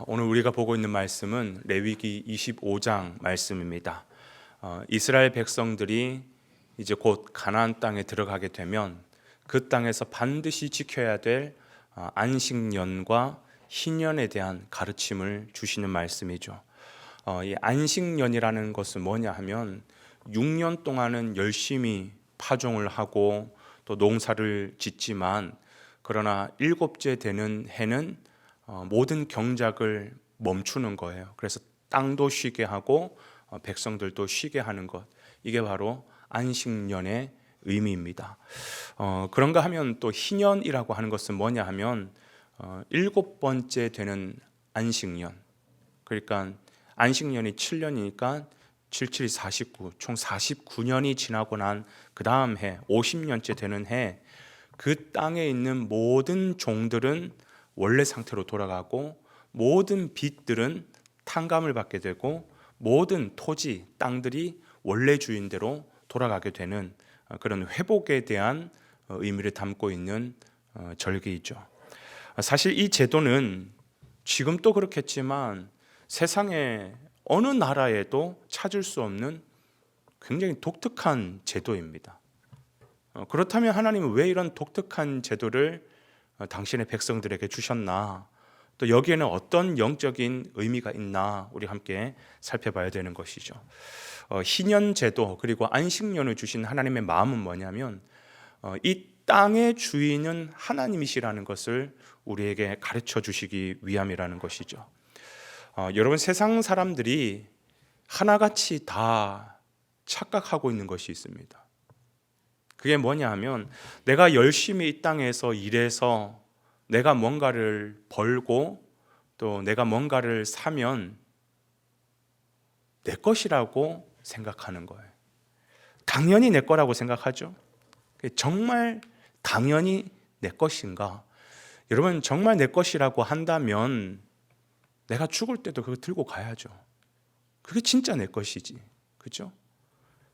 오늘 우리가 보고 있는 말씀은 레위기 25장 말씀입니다. 이스라엘 백성들이 이제 곧 가나안 땅에 들어가게 되면 그 땅에서 반드시 지켜야 될 안식년과 희년에 대한 가르침을 주시는 말씀이죠. 이 안식년이라는 것은 뭐냐 하면 6년 동안은 열심히 파종을 하고 또 농사를 짓지만 그러나 일곱째 되는 해는 모든 경작을 멈추는 거예요. 그래서 땅도 쉬게 하고 백성들도 쉬게 하는 것, 이게 바로 안식년의 의미입니다. 그런가 하면 또 희년이라고 하는 것은 뭐냐 하면 일곱 번째 되는 안식년, 그러니까 안식년이 7년이니까 7, 7, 49, 총 49년이 지나고 난 그 다음 해 50년째 되는 해, 그 땅에 있는 모든 종들은 원래 상태로 돌아가고 모든 빚들은 탕감을 받게 되고 모든 토지, 땅들이 원래 주인대로 돌아가게 되는 그런 회복에 대한 의미를 담고 있는 절기이죠. 사실 이 제도는 지금도 그렇겠지만 세상에 어느 나라에도 찾을 수 없는 굉장히 독특한 제도입니다. 그렇다면 하나님은 왜 이런 독특한 제도를 당신의 백성들에게 주셨나? 또 여기에는 어떤 영적인 의미가 있나? 우리 함께 살펴봐야 되는 것이죠. 희년 제도 그리고 안식년을 주신 하나님의 마음은 뭐냐면 이 땅의 주인은 하나님이시라는 것을 우리에게 가르쳐 주시기 위함이라는 것이죠. 여러분, 세상 사람들이 하나같이 다 착각하고 있는 것이 있습니다. 그게 뭐냐 하면 내가 열심히 이 땅에서 일해서 내가 뭔가를 벌고 또 내가 뭔가를 사면 내 것이라고 생각하는 거예요. 당연히 내 거라고 생각하죠. 정말 당연히 내 것인가? 여러분, 정말 내 것이라고 한다면 내가 죽을 때도 그거 들고 가야죠. 그게 진짜 내 것이지, 그렇죠?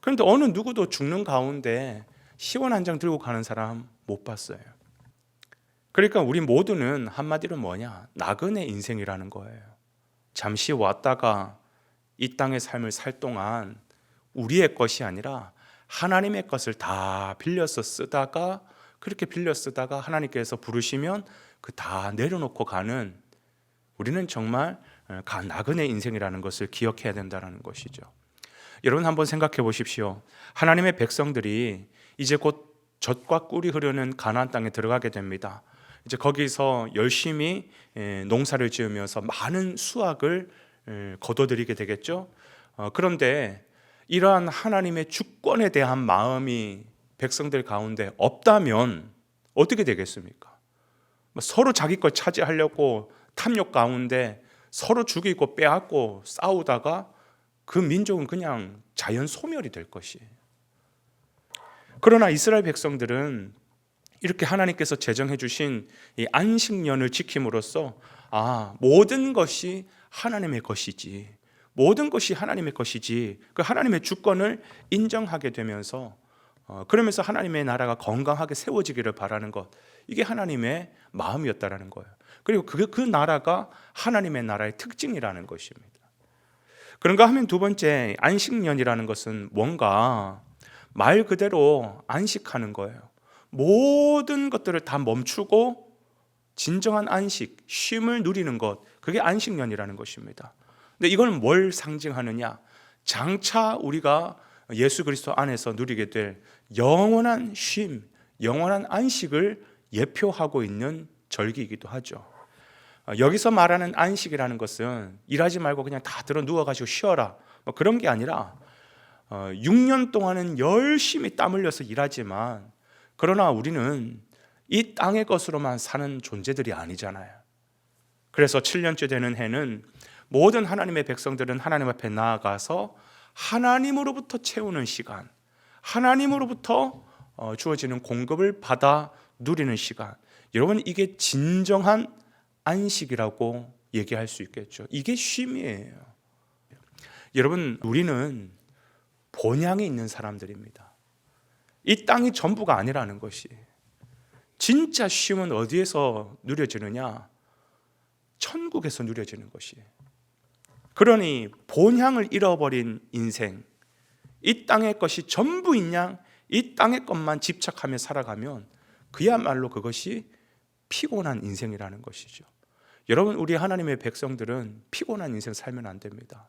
그런데 어느 누구도 죽는 가운데 시원 한 장 들고 가는 사람 못 봤어요. 그러니까 우리 모두는 한마디로 뭐냐? 나그네 인생이라는 거예요. 잠시 왔다가 이 땅의 삶을 살 동안 우리의 것이 아니라 하나님의 것을 다 빌려서 쓰다가, 그렇게 빌려 쓰다가 하나님께서 부르시면 그 다 내려놓고 가는, 우리는 정말 나그네 인생이라는 것을 기억해야 된다는 것이죠. 여러분, 한번 생각해 보십시오. 하나님의 백성들이 이제 곧 젖과 꿀이 흐르는 가나안 땅에 들어가게 됩니다. 이제 거기서 열심히 농사를 지으면서 많은 수확을 거둬들이게 되겠죠. 그런데 이러한 하나님의 주권에 대한 마음이 백성들 가운데 없다면 어떻게 되겠습니까? 서로 자기 걸 차지하려고 탐욕 가운데 서로 죽이고 빼앗고 싸우다가 그 민족은 그냥 자연 소멸이 될 것이에요. 그러나 이스라엘 백성들은 이렇게 하나님께서 제정해 주신 이 안식년을 지킴으로써 모든 것이 하나님의 것이지, 모든 것이 하나님의 것이지, 그 하나님의 주권을 인정하게 되면서 그러면서 하나님의 나라가 건강하게 세워지기를 바라는 것, 이게 하나님의 마음이었다라는 거예요. 그리고 그 나라가 하나님의 나라의 특징이라는 것입니다. 그런가 하면 두 번째, 안식년이라는 것은 뭔가 말 그대로 안식하는 거예요. 모든 것들을 다 멈추고 진정한 안식, 쉼을 누리는 것, 그게 안식년이라는 것입니다. 근데 이건 뭘 상징하느냐? 장차 우리가 예수 그리스도 안에서 누리게 될 영원한 쉼, 영원한 안식을 예표하고 있는 절기이기도 하죠. 여기서 말하는 안식이라는 것은 일하지 말고 그냥 다 들어 누워가지고 쉬어라, 그런 게 아니라 6년 동안은 열심히 땀 흘려서 일하지만 그러나 우리는 이 땅의 것으로만 사는 존재들이 아니잖아요. 그래서 7년째 되는 해는 모든 하나님의 백성들은 하나님 앞에 나아가서 하나님으로부터 채우는 시간, 하나님으로부터 주어지는 공급을 받아 누리는 시간, 여러분, 이게 진정한 안식이라고 얘기할 수 있겠죠. 이게 쉼이에요. 여러분, 우리는 본향에 있는 사람들입니다. 이 땅이 전부가 아니라는 것이. 진짜 쉼은 어디에서 누려지느냐? 천국에서 누려지는 것이에요. 그러니 본향을 잃어버린 인생, 이 땅의 것이 전부인 양 이 땅의 것만 집착하며 살아가면 그야말로 그것이 피곤한 인생이라는 것이죠. 여러분, 우리 하나님의 백성들은 피곤한 인생 살면 안 됩니다.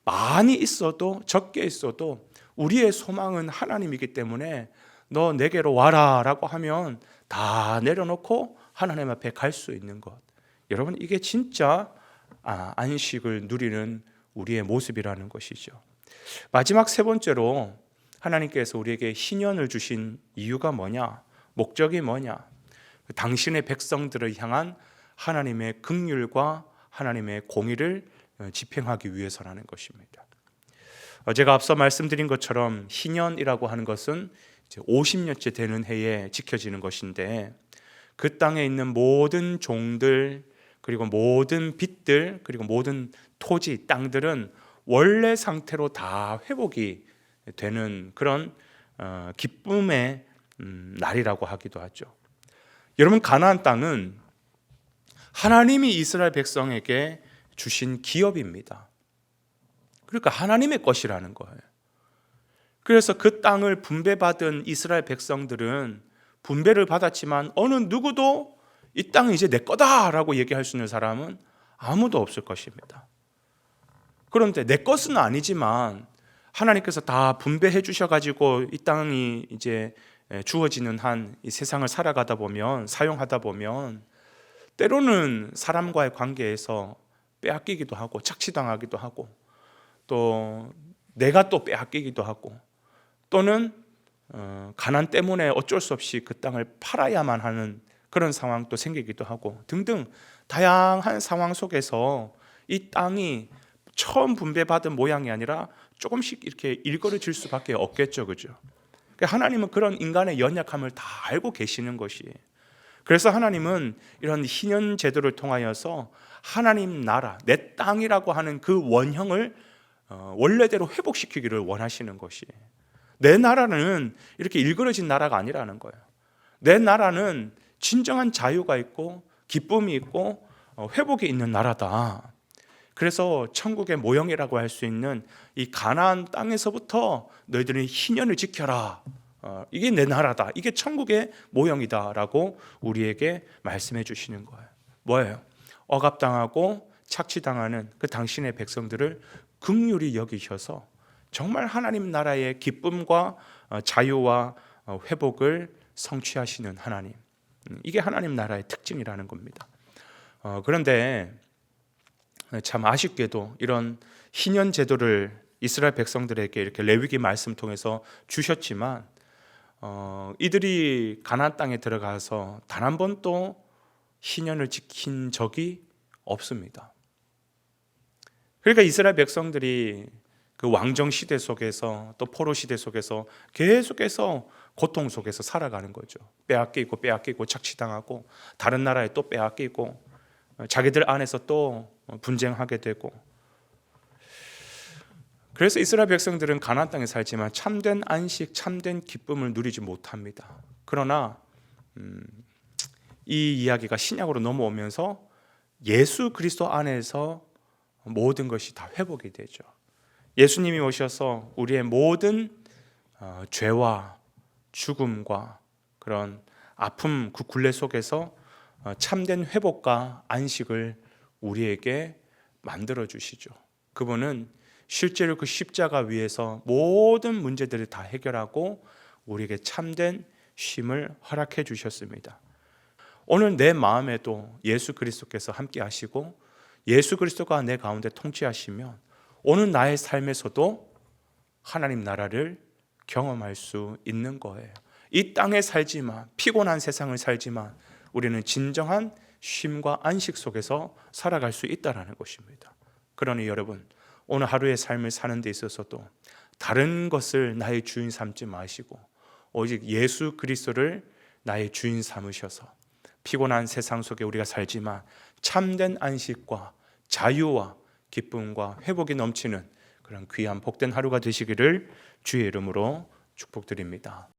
많이 있어도 적게 있어도 우리의 소망은 하나님이기 때문에 너 내게로 와라 라고 하면 다 내려놓고 하나님 앞에 갈 수 있는 것, 여러분, 이게 진짜 안식을 누리는 우리의 모습이라는 것이죠. 마지막 세 번째로 하나님께서 우리에게 희년을 주신 이유가 뭐냐, 목적이 뭐냐, 당신의 백성들을 향한 하나님의 긍휼과 하나님의 공의를 집행하기 위해서라는 것입니다. 제가 앞서 말씀드린 것처럼 희년이라고 하는 것은 50년째 되는 해에 지켜지는 것인데, 그 땅에 있는 모든 종들, 그리고 모든 빚들, 그리고 모든 토지, 땅들은 원래 상태로 다 회복이 되는 그런 기쁨의 날이라고 하기도 하죠. 여러분, 가나안 땅은 하나님이 이스라엘 백성에게 주신 기업입니다. 그러니까 하나님의 것이라는 거예요. 그래서 그 땅을 분배받은 이스라엘 백성들은 분배를 받았지만 어느 누구도 이 땅은 이제 내 거다라고 얘기할 수 있는 사람은 아무도 없을 것입니다. 그런데 내 것은 아니지만 하나님께서 다 분배해 주셔가지고 이 땅이 이제 주어지는 한 이 세상을 살아가다 보면, 사용하다 보면 때로는 사람과의 관계에서 빼앗기기도 하고 착취당하기도 하고, 또 내가 또 빼앗기기도 하고, 또는 가난 때문에 어쩔 수 없이 그 땅을 팔아야만 하는 그런 상황도 생기기도 하고 등등 다양한 상황 속에서 이 땅이 처음 분배받은 모양이 아니라 조금씩 이렇게 일그러질 수밖에 없겠죠, 그죠? 하나님은 그런 인간의 연약함을 다 알고 계시는 것이에요. 그래서 하나님은 이런 희년 제도를 통하여서 하나님 나라, 내 땅이라고 하는 그 원형을 원래대로 회복시키기를 원하시는 것이에요. 내 나라는 이렇게 일그러진 나라가 아니라는 거예요. 내 나라는 진정한 자유가 있고 기쁨이 있고 회복이 있는 나라다. 그래서 천국의 모형이라고 할 수 있는 이 가나안 땅에서부터 너희들은 희년을 지켜라. 이게 내 나라다. 이게 천국의 모형이다라고 우리에게 말씀해 주시는 거예요. 뭐예요? 억압당하고 착취당하는 그 당신의 백성들을 긍휼히 여기셔서 정말 하나님 나라의 기쁨과 자유와 회복을 성취하시는 하나님, 이게 하나님 나라의 특징이라는 겁니다. 그런데 참 아쉽게도 이런 희년 제도를 이스라엘 백성들에게 이렇게 레위기 말씀 통해서 주셨지만 이들이 가나안 땅에 들어가서 단 한 번도 희년을 지킨 적이 없습니다. 그러니까 이스라엘 백성들이 그 왕정 시대 속에서 또 포로 시대 속에서 계속해서 고통 속에서 살아가는 거죠. 빼앗기고 착취당하고 다른 나라에 또 빼앗기고 자기들 안에서 또 분쟁하게 되고, 그래서 이스라엘 백성들은 가나안 땅에 살지만 참된 안식, 참된 기쁨을 누리지 못합니다. 그러나 이 이야기가 신약으로 넘어오면서 예수 그리스도 안에서 모든 것이 다 회복이 되죠. 예수님이 오셔서 우리의 모든 죄와 죽음과 그런 아픔, 그 굴레 속에서 참된 회복과 안식을 우리에게 만들어 주시죠. 그분은 실제로 그 십자가 위에서 모든 문제들을 다 해결하고 우리에게 참된 쉼을 허락해 주셨습니다. 오늘 내 마음에도 예수 그리스도께서 함께 하시고 예수 그리스도가 내 가운데 통치하시면 오늘 나의 삶에서도 하나님 나라를 경험할 수 있는 거예요. 이 땅에 살지만, 피곤한 세상을 살지만 우리는 진정한 쉼과 안식 속에서 살아갈 수 있다는 것입니다. 그러니 여러분, 오늘 하루의 삶을 사는 데 있어서도 다른 것을 나의 주인 삼지 마시고 오직 예수 그리스도를 나의 주인 삼으셔서 피곤한 세상 속에 우리가 살지만 참된 안식과 자유와 기쁨과 회복이 넘치는 그런 귀한 복된 하루가 되시기를 주의 이름으로 축복드립니다.